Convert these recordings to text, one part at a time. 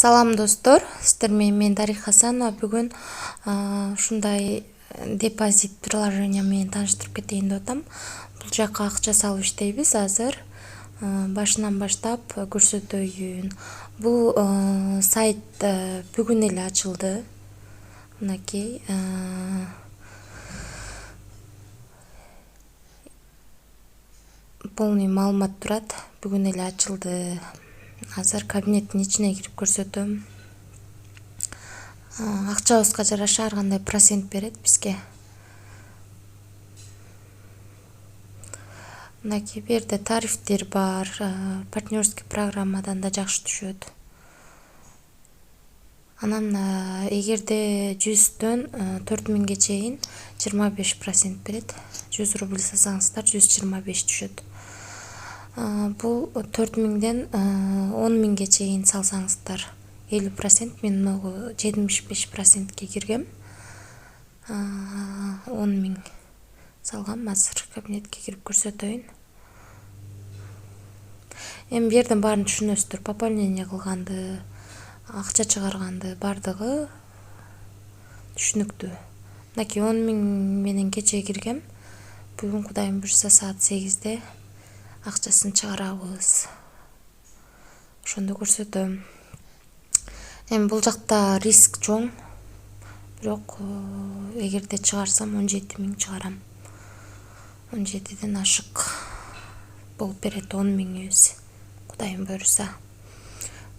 Салам достор, сиздер менен мен Дарих Хасанова. Бүгүн ушундай депозит приложение менен тааныштырып кетейин деп атам. Бул жакка акча салып иштейбиз азыр. Башынан баштап көрсөтөйүн. Бул сайт бүгүн эле ачылды. Мынакей полный маалымат турат. Бүгүн эле ачылды. Азыр кабинеттин ичине кирип көрсөтөм. Акчабызга жараша ар кандай процент берет бизге. Мынакей бу жерде тарифтер бар, партнерский программадан да жакшы түшөт. Анан эгерде 100дөн 4000ге чейин 25% берет. 100 рубль салсаңыздар 125 түшөт. Бул 4000ден 10000ге чейин салсаңыздар 50%, мен могу 75%ке киргем. 10000 салгам, азыр кабинетке кирип көрсөтөйүн. Эми бу жерден баарын түшүнөсүздөр. Пополнение кылганды, акча чыгарганды бардыгы түшүнүктүү. Мынакей 10000 менен кечээ киргем. Бүгүн Кудайым буйрса саат 8де акчасын чыгарабыз. Ошондо көрсөтөм. Эми бул жакта риск чоң. Бирок эгерде чыгарсам 17000 чыгарам. 17ден ашык болуп берет 10000 Кудайым буйрса.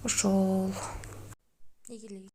Ошол.